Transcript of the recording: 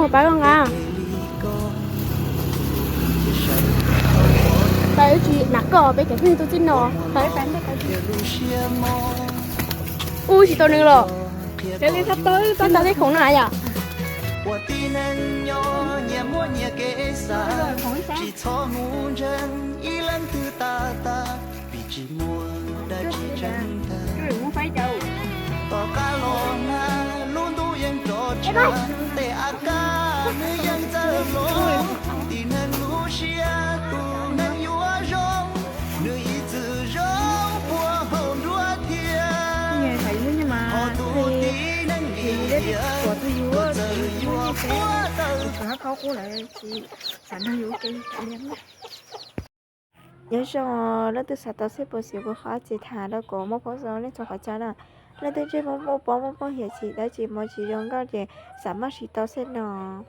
mua bán con à tại chị nãy cờ bé cái gì tôi tin nó thấy bán cái gì ui chị tôi nữa rồi cái gì sắp tới tôi thấy khủng này à我的嫩哟，年末年给啥？只错无人，一人的大大，比寂寞的只真的。多卡罗那，路途ยัง着长，แต่อาการยังจะลงที่นั่นรู้เชียตูนั่นอยู่ว่าร้องเหนื่อยจะร้องปัวหงรัวเทีย nghe thấy thế nhưng mà thì của tôi yếu thì nó khó cô lại thì sản nó yếu cái em nhớ rằng nó từ sáng tới sẽ bớt xíu bớt khó chỉ thả đó có một phong số nên cho cả cha nè nó từ trên một hiện chỉ đã chỉ một chỉ dùng cái gì sản xuất chỉ tao sẽ nọ